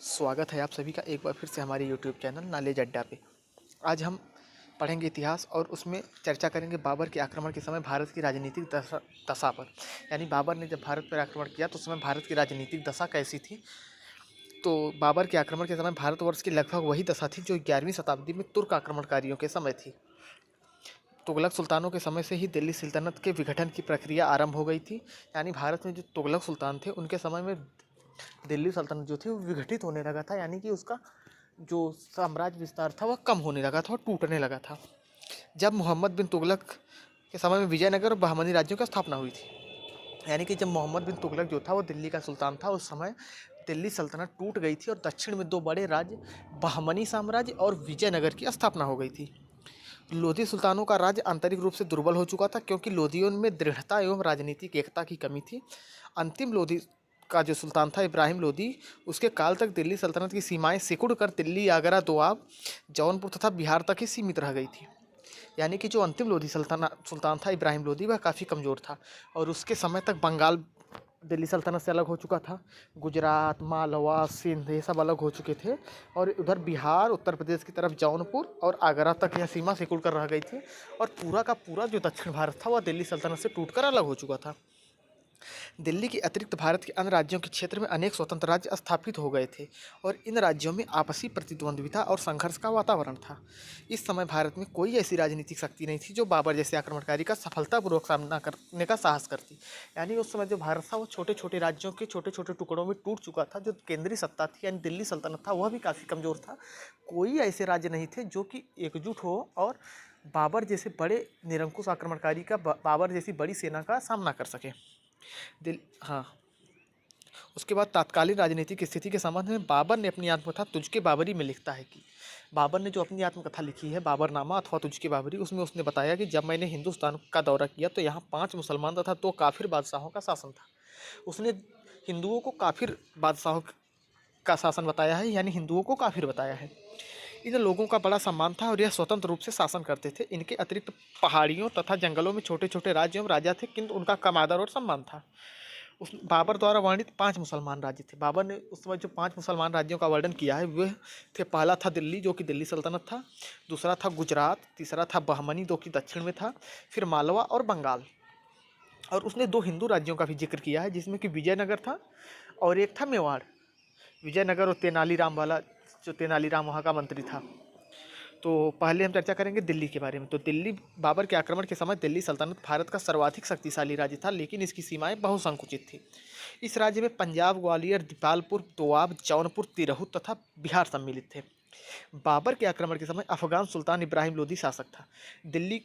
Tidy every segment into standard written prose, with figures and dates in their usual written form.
स्वागत है आप सभी का एक बार फिर से हमारे यूट्यूब चैनल नॉलेज अड्डा पे। आज हम पढ़ेंगे इतिहास और उसमें चर्चा करेंगे बाबर के आक्रमण के समय भारत की राजनीतिक दशा दशा पर। यानी बाबर ने जब भारत पर आक्रमण किया तो उस समय भारत की राजनीतिक दशा कैसी थी। तो बाबर के आक्रमण के समय भारतवर्ष की लगभग वही दशा थी जो 11वीं शताब्दी में तुर्क आक्रमणकारियों के समय थी। तुगलक सुल्तानों के समय से ही दिल्ली सल्तनत के विघटन की प्रक्रिया आरंभ हो गई थी। यानी भारत में जो तुगलक सुल्तान थे उनके समय में दिल्ली सल्तनत जो थी वो विघटित होने लगा था। यानी कि उसका जो साम्राज्य विस्तार था वह कम होने लगा था और टूटने लगा था। जब मोहम्मद बिन तुगलक के समय में विजयनगर और बहमनी राज्यों की स्थापना हुई थी। यानी कि जब मोहम्मद बिन तुगलक जो था वो दिल्ली का सुल्तान था उस समय दिल्ली सल्तनत टूट गई थी और दक्षिण में दो बड़े राज्य बहमनी साम्राज्य और विजयनगर की स्थापना हो गई थी। लोधी सुल्तानों का राज्य आंतरिक रूप से दुर्बल हो चुका था क्योंकि लोधियों में दृढ़ता एवं राजनीतिक एकता की कमी थी। अंतिम लोधी का जो सुल्तान था इब्राहिम लोधी, उसके काल तक दिल्ली सल्तनत की सीमाएं सिकुड़ कर दिल्ली, आगरा, दोआब, जौनपुर तथा बिहार तक ही सीमित रह गई थी। यानी कि जो अंतिम लोधी सुल्तान था इब्राहिम लोधी, वह काफ़ी कमज़ोर था और उसके समय तक बंगाल दिल्ली सल्तनत से अलग हो चुका था। गुजरात, मालवा, सिंध ये सब अलग हो चुके थे और उधर बिहार, उत्तर प्रदेश की तरफ जौनपुर और आगरा तक यह सीमा सिकुड़ कर रह गई थी और पूरा का पूरा जो दक्षिण भारत था वह दिल्ली सल्तनत से टूटकर अलग हो चुका था। दिल्ली के अतिरिक्त भारत के अन्य राज्यों के क्षेत्र में अनेक स्वतंत्र राज्य स्थापित हो गए थे और इन राज्यों में आपसी प्रतिद्वंद्विता और संघर्ष का वातावरण था। इस समय भारत में कोई ऐसी राजनीतिक शक्ति नहीं थी जो बाबर जैसे आक्रमणकारी का सफलतापूर्वक सामना करने का साहस करती। यानी उस समय जो भारत था वो छोटे छोटे राज्यों के छोटे छोटे टुकड़ों में टूट चुका था। जो केंद्रीय सत्ता थी यानी दिल्ली सल्तनत था वह भी काफ़ी कमज़ोर था। कोई ऐसे राज्य नहीं थे जो कि एकजुट हो और बाबर जैसे बड़े निरंकुश आक्रमणकारी का बाबर जैसी बड़ी सेना का सामना कर सके। हाँ, उसके बाद तात्कालीन राजनीतिक स्थिति के संबंध में बाबर ने अपनी आत्मकथा तुझके बाबरी में लिखता है कि बाबर ने जो अपनी आत्मकथा लिखी है बाबरनामा अथवा तुझके बाबरी, उसमें उसने बताया कि जब मैंने हिंदुस्तान का दौरा किया तो यहाँ 5 मुसलमान तथा 2 काफिर बादशाहों का शासन था। उसने हिंदुओं को काफिर बादशाहों का शासन बताया है, यानी हिंदुओं को काफिर बताया है। इन लोगों का बड़ा सम्मान था और यह स्वतंत्र रूप से शासन करते थे। इनके अतिरिक्त पहाड़ियों तथा जंगलों में छोटे छोटे राज्य एवं राजा थे, किंतु उनका कम आदर और सम्मान था। उस बाबर द्वारा वर्णित 5 मुसलमान राज्य थे। बाबर ने उस समय जो 5 मुसलमान राज्यों का वर्णन किया है वह थे, पहला था दिल्ली जो कि दिल्ली सल्तनत था, दूसरा था गुजरात, तीसरा था बहमनी जो कि दक्षिण में था, फिर मालवा और बंगाल। और उसने 2 हिंदू राज्यों का भी जिक्र किया है जिसमें कि विजयनगर था और एक था मेवाड़। विजयनगर और तेनालीराम वाला, जो तेनालीराम वहाँ का मंत्री था। तो पहले हम चर्चा करेंगे दिल्ली के बारे में। तो दिल्ली बाबर के आक्रमण के समय दिल्ली सल्तनत भारत का सर्वाधिक शक्तिशाली राज्य था, लेकिन इसकी सीमाएं बहुत संकुचित थी। इस राज्य में पंजाब, ग्वालियर, दीपालपुर, दोआब, जौनपुर, तिरहुत तथा बिहार सम्मिलित थे। बाबर के आक्रमण के समय अफगान सुल्तान इब्राहिम लोदी शासक था। दिल्ली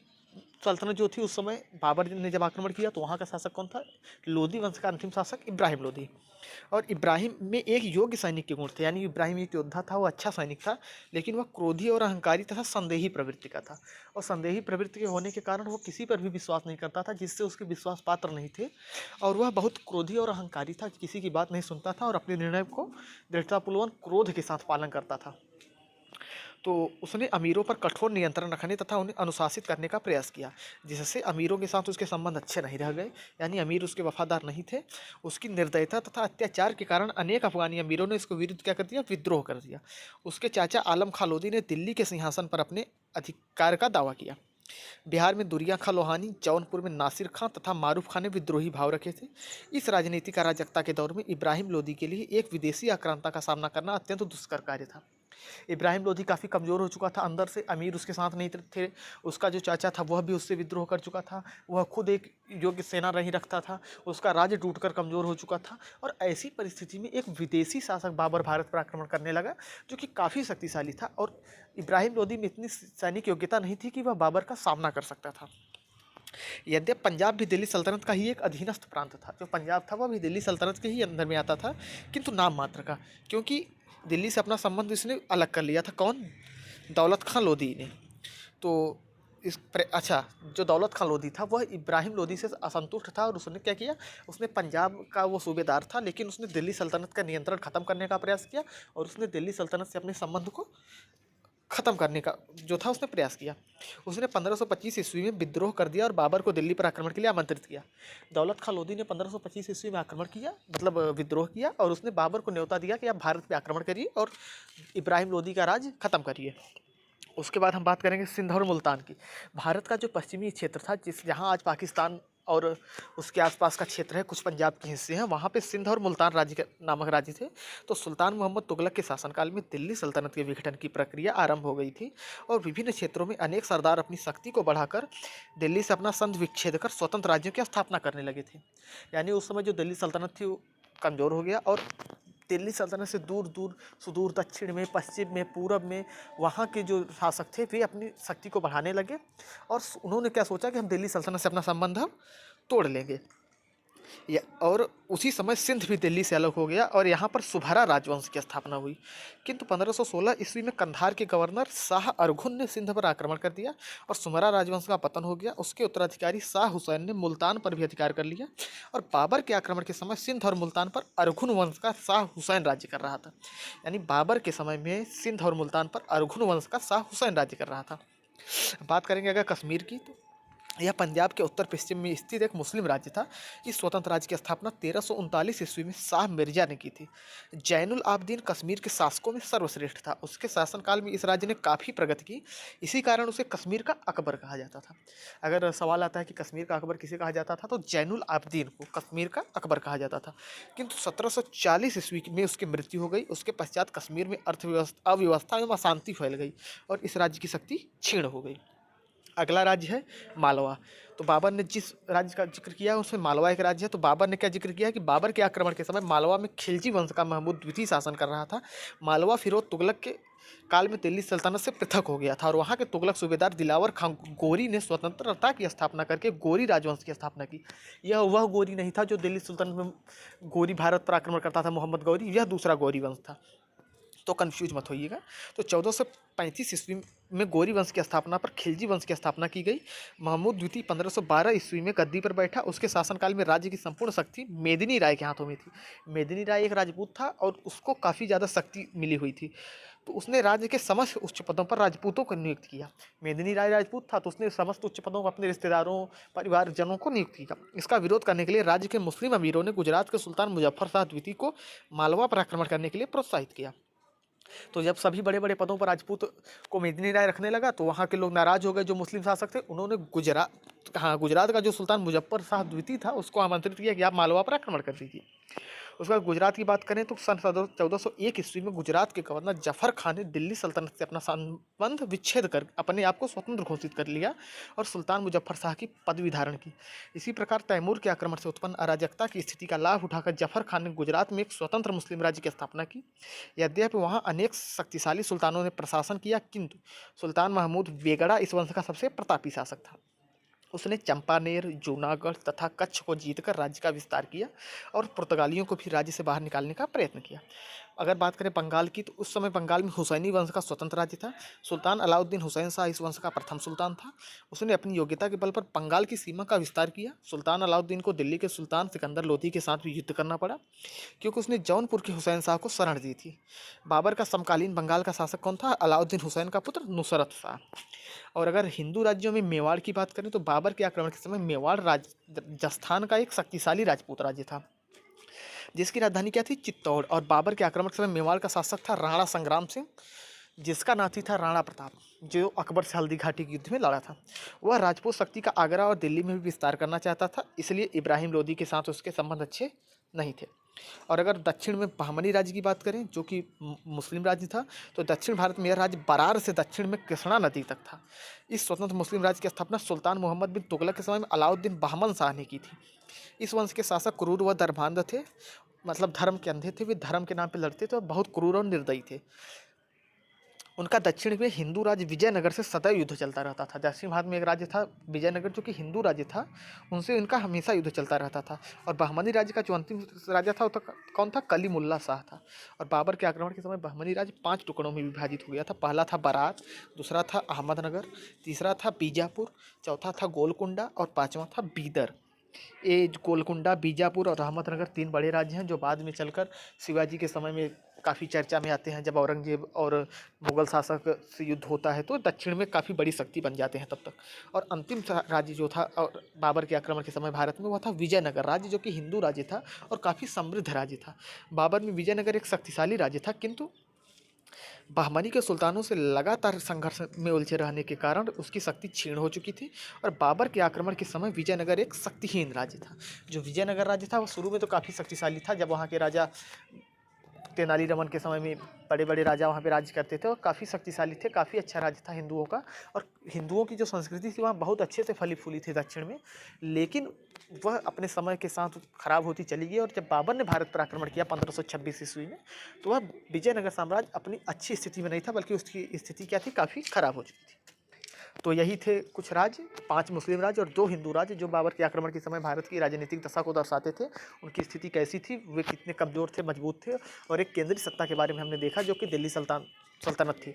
सल्तनत जो थी उस समय बाबर ने जब आक्रमण किया तो वहाँ का शासक कौन था? लोदी वंश का अंतिम शासक इब्राहिम लोदी। और इब्राहिम में एक योग्य सैनिक के गुण थे, यानी इब्राहिम एक योद्धा था, वो अच्छा सैनिक था, लेकिन वह क्रोधी और अहंकारी तथा संदेही प्रवृत्ति का था। और संदेही प्रवृत्ति के होने के कारण वो किसी पर भी विश्वास नहीं करता था जिससे उसके विश्वास पात्र नहीं थे। और वह बहुत क्रोधी और अहंकारी था, किसी की बात नहीं सुनता था और अपने निर्णय को दृढ़तापूर्वक क्रोध के साथ पालन करता था। तो उसने अमीरों पर कठोर नियंत्रण रखने तथा उन्हें अनुशासित करने का प्रयास किया, जिससे अमीरों के साथ उसके संबंध अच्छे नहीं रह गए, यानी अमीर उसके वफादार नहीं थे। उसकी निर्दयता तथा अत्याचार के कारण अनेक अफगानी अमीरों ने इसको विरुद्ध क्या कर दिया? विद्रोह कर दिया। उसके चाचा आलम खां लोधी ने दिल्ली के सिंहासन पर अपने अधिकार का दावा किया। बिहार में दुरिया खां लोहानी, जौनपुर में नासिर खां तथा मारूफ खां ने विद्रोही भाव रखे थे। इस राजनीतिक अराजकता के दौर में इब्राहिम लोदी के लिए एक विदेशी आक्रांता का सामना करना अत्यंत दुष्कर कार्य था। इब्राहिम लोधी काफ़ी कमज़ोर हो चुका था, अंदर से अमीर उसके साथ नहीं थे। उसका जो चाचा था वह भी उससे विद्रोह कर चुका था। वह खुद एक योग्य सेना नहीं रखता था। उसका राज्य टूटकर कमज़ोर हो चुका था और ऐसी परिस्थिति में एक विदेशी शासक बाबर भारत पर आक्रमण करने लगा जो कि काफ़ी शक्तिशाली था। और इब्राहिम लोधी में इतनी सैनिक योग्यता नहीं थी कि वह बाबर का सामना कर सकता था। यद्यपि पंजाब भी दिल्ली सल्तनत का ही एक अधीनस्थ प्रांत था। जो पंजाब था वह भी दिल्ली सल्तनत के ही अंदर में आता था, किंतु नाम मात्र का, क्योंकि दिल्ली से अपना संबंध इसने अलग कर लिया था। कौन? दौलत खां लोधी ने। तो अच्छा, जो दौलत खां लोधी था वह इब्राहिम लोधी से असंतुष्ट था और उसने क्या किया? उसने पंजाब का वो सूबेदार था, लेकिन उसने दिल्ली सल्तनत का नियंत्रण खत्म करने का प्रयास किया और उसने दिल्ली सल्तनत से अपने संबंध को ख़त्म करने का जो था उसने प्रयास किया। उसने 1525 ईस्वी में विद्रोह कर दिया और बाबर को दिल्ली पर आक्रमण के लिए आमंत्रित किया। दौलत खां लोधी ने 1525 ईस्वी में आक्रमण किया, मतलब विद्रोह किया, और उसने बाबर को न्योता दिया कि आप भारत पे आक्रमण करिए और इब्राहिम लोधी का राज खत्म करिए। उसके बाद हम बात करेंगे सिंध और मुल्तान की। भारत का जो पश्चिमी क्षेत्र था, जिस जहाँ आज पाकिस्तान और उसके आसपास का क्षेत्र है, कुछ पंजाब के हिस्से हैं, वहाँ पे सिंध और मुल्तान राज्य के नामक राज्य थे। तो सुल्तान मोहम्मद तुगलक के शासनकाल में दिल्ली सल्तनत के विघटन की प्रक्रिया आरंभ हो गई थी और विभिन्न क्षेत्रों में अनेक सरदार अपनी शक्ति को बढ़ाकर दिल्ली से अपना संध विच्छेद कर स्वतंत्र राज्यों की स्थापना करने लगे थे। यानी उस समय जो दिल्ली सल्तनत थी वो कमज़ोर हो गया और दिल्ली सल्तनत से दूर दूर सुदूर दक्षिण में, पश्चिम में, पूरब में वहाँ के जो शासक थे वे अपनी शक्ति को बढ़ाने लगे और उन्होंने क्या सोचा कि हम दिल्ली सल्तनत से अपना संबंध हम तोड़ लेंगे। और उसी समय सिंध भी दिल्ली से अलग हो गया और यहाँ पर सुभरा राजवंश की स्थापना हुई। किंतु 1516 ईस्वी में कंधार के गवर्नर शाह अरघुन ने सिंध पर आक्रमण कर दिया और सुमरा राजवंश का पतन हो गया। उसके उत्तराधिकारी शाह हुसैन ने मुल्तान पर भी अधिकार कर लिया और बाबर के आक्रमण के समय सिंध और मुल्तान पर अरघुन वंश का शाह हुसैन राज्य कर रहा था। यानी बाबर के समय में सिंध और मुल्तान पर अरघुन वंश का शाह हुसैन राज्य कर रहा था। बात करेंगे अगर कश्मीर की, तो यह पंजाब के उत्तर पश्चिम में स्थित एक मुस्लिम राज्य था। इस स्वतंत्र राज्य की स्थापना 1339 ईस्वी में शाह मिर्जा ने की थी। जैनुल आबदीन कश्मीर के शासकों में सर्वश्रेष्ठ था। उसके शासनकाल में इस राज्य ने काफ़ी प्रगति की, इसी कारण उसे कश्मीर का अकबर कहा जाता था। अगर सवाल आता है कि कश्मीर का अकबर किसे कहा जाता था, तो जैनुल आबदीन को कश्मीर का अकबर कहा जाता था। किंतु 1740 ईस्वी में उसकी मृत्यु हो गई। उसके पश्चात कश्मीर में अव्यवस्था एवं अशांति फैल गई और इस राज्य की शक्ति क्षीण हो गई। अगला राज्य है मालवा। तो बाबर ने जिस राज्य का जिक्र किया उसमें मालवा एक राज्य है। तो बाबर ने क्या जिक्र किया कि बाबर के आक्रमण के समय मालवा में खिलजी वंश का महमूद द्वितीय शासन कर रहा था। मालवा फिरोज तुगलक के काल में दिल्ली सल्तनत से पृथक हो गया था और वहाँ के तुगलक सूबेदार दिलावर खां गोरी ने स्वतंत्रता की स्थापना करके गोरी राजवंश की स्थापना की। यह वह गोरी नहीं था जो दिल्ली सुल्तान में गोरी भारत पर आक्रमण करता था, मोहम्मद गौरी, यह दूसरा गोरी वंश था, तो कंफ्यूज मत होइएगा। तो 1435 ईस्वी में गौरी वंश की स्थापना पर खिलजी वंश की स्थापना की गई। महमूद द्वितीय 1512 ईस्वी में गद्दी पर बैठा। उसके शासनकाल में राज्य की संपूर्ण शक्ति मेदिनी राय के हाथों में थी। मेदिनी राय एक राजपूत था और उसको काफ़ी ज़्यादा शक्ति मिली हुई थी, तो उसने राज्य के समस्त उच्च पदों पर राजपूतों को नियुक्त किया। मेदिनी राय राजपूत था तो उसने समस्त उच्च पदों पर अपने रिश्तेदारों, परिवारजनों को नियुक्त किया। इसका विरोध करने के लिए राज्य के मुस्लिम अमीरों ने गुजरात के सुल्तान मुजफ्फर शाह द्वितीय को मालवा पर आक्रमण करने के लिए प्रोत्साहित किया। तो जब सभी बड़े बड़े पदों पर राजपूत को मेदिनी राय रखने लगा तो वहाँ के लोग नाराज हो गए। जो मुस्लिम शासक थे उन्होंने गुजरात का जो सुल्तान मुजफ्फर शाह द्वितीय था उसको आमंत्रित किया कि आप मालवा पर आक्रमण कर दीजिए। उसके बाद गुजरात की बात करें तो सन 1401 ईस्वी में गुजरात के गवर्नर जफर खान ने दिल्ली सल्तनत से अपना संबंध विच्छेद कर अपने आप को स्वतंत्र घोषित कर लिया और सुल्तान मुजफ्फर शाह की पदवी धारण की। इसी प्रकार तैमूर के आक्रमण से उत्पन्न अराजकता की स्थिति का लाभ उठाकर जफर खान ने गुजरात में एक स्वतंत्र मुस्लिम राज्य की स्थापना की। यद्यपि वहाँ अनेक शक्तिशाली सुल्तानों ने प्रशासन किया, किंतु सुल्तान महमूद बेगड़ा इस वंश का सबसे प्रतापी शासक था। उसने चंपानेर, जूनागढ़ तथा कच्छ को जीतकर राज्य का विस्तार किया और पुर्तगालियों को भी राज्य से बाहर निकालने का प्रयत्न किया। अगर बात करें बंगाल की, तो उस समय बंगाल में हुसैनी वंश का स्वतंत्र राज्य था। सुल्तान अलाउद्दीन हुसैन शाह इस वंश का प्रथम सुल्तान था। उसने अपनी योग्यता के बल पर बंगाल की सीमा का विस्तार किया। सुल्तान अलाउद्दीन को दिल्ली के सुल्तान सिकंदर लोधी के साथ भी युद्ध करना पड़ा क्योंकि उसने जौनपुर के हुसैन शाह को शरण दी थी। बाबर का समकालीन बंगाल का शासक कौन था? अलाउद्दीन हुसैन का पुत्र नुसरत शाह। और अगर हिंदू राज्यों में मेवाड़ की बात करें तो बाबर के आक्रमण के समय मेवाड़ राजस्थान का एक शक्तिशाली राजपूत राज्य था जिसकी राजधानी क्या थी? चित्तौड़। और बाबर के आक्रमण के समय मेवाड़ का शासक था राणा संग्राम सिंह, जिसका नाती था राणा प्रताप, जो अकबर से हल्दी घाटी के युद्ध में लड़ा था। वह राजपूत शक्ति का आगरा और दिल्ली में भी विस्तार करना चाहता था, इसलिए इब्राहिम लोदी के साथ उसके संबंध अच्छे नहीं थे। और अगर दक्षिण में बहमनी राज्य की बात करें जो कि मुस्लिम राज्य था, तो दक्षिण भारत में यह राज्य बरार से दक्षिण में कृष्णा नदी तक था। इस स्वतंत्र मुस्लिम राज्य की स्थापना सुल्तान मोहम्मद बिन तुगलक के समय में अलाउद्दीन बहमन शाह ने की थी। इस वंश के शासक क्रूर व धर्मांध थे, मतलब धर्म के अंधे थे। वे धर्म के नाम पर लड़ते थे और बहुत क्रूर और निर्दयी थे। उनका दक्षिण में हिंदू राज्य विजयनगर से सदैव युद्ध चलता रहता था। दक्षिण भारत में एक राज्य था विजयनगर जो कि हिंदू राज्य था, उनसे उनका हमेशा युद्ध चलता रहता था। और बहमनी राज्य का जो अंतिम राजा था वो तो कौन था? कलीमुल्ला शाह था। और बाबर के आक्रमण के समय बहमनी राज्य 5 टुकड़ों में विभाजित हो गया था। पहला था बरार, दूसरा था अहमदनगर, तीसरा था बीजापुर, चौथा था गोलकुंडा और पाँचवा था बीदर। ये गोलकुंडा, बीजापुर और अहमदनगर 3 बड़े राज्य हैं जो बाद में चलकर शिवाजी के समय में काफ़ी चर्चा में आते हैं। जब औरंगज़ेब और मुगल शासक से युद्ध होता है तो दक्षिण में काफ़ी बड़ी शक्ति बन जाते हैं तब तक। और अंतिम राज्य जो था और बाबर के आक्रमण के समय भारत में, वो था विजयनगर राज्य, जो कि हिंदू राज्य था और काफ़ी समृद्ध राज्य था। बाबर में विजयनगर एक शक्तिशाली राज्य था, किंतु बहमनी के सुल्तानों से लगातार संघर्ष में उलझे रहने के कारण उसकी शक्ति क्षीण हो चुकी थी। और बाबर के आक्रमण के समय विजयनगर एक शक्तिहीन राज्य था। जो विजयनगर राज्य था वो शुरू में तो काफ़ी शक्तिशाली था, जब वहाँ के राजा तेनालीरामन के समय में बड़े बड़े राजा वहाँ पे राज्य करते थे और काफ़ी शक्तिशाली थे, काफ़ी अच्छा राज्य था हिंदुओं का। और हिंदुओं की जो संस्कृति थी वहाँ बहुत अच्छे से फली फूली थी दक्षिण में। लेकिन वह अपने समय के साथ खराब होती चली गई, और जब बाबर ने भारत पर आक्रमण किया 1526 ईस्वी में, तो वह विजयनगर साम्राज्य अपनी अच्छी स्थिति में नहीं था, बल्कि उसकी स्थिति क्या थी, काफ़ी खराब हो चुकी थी। तो यही थे कुछ राज्य, 5 मुस्लिम राज्य और 2 हिंदू राज्य, जो बाबर के आक्रमण के समय भारत की राजनीतिक दशा को दर्शाते थे। उनकी स्थिति कैसी थी, वे कितने कमज़ोर थे, मजबूत थे, और एक केंद्रीय सत्ता के बारे में हमने देखा जो कि दिल्ली सल्तनत थी।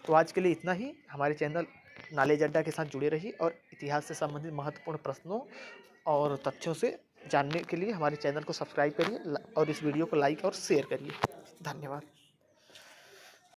तो आज के लिए इतना ही। हमारे चैनल नॉलेज अड्डा के साथ जुड़े रहिए और इतिहास से संबंधित महत्वपूर्ण प्रश्नों और तथ्यों से जानने के लिए हमारे चैनल को सब्सक्राइब करिए और इस वीडियो को लाइक और शेयर करिए। धन्यवाद।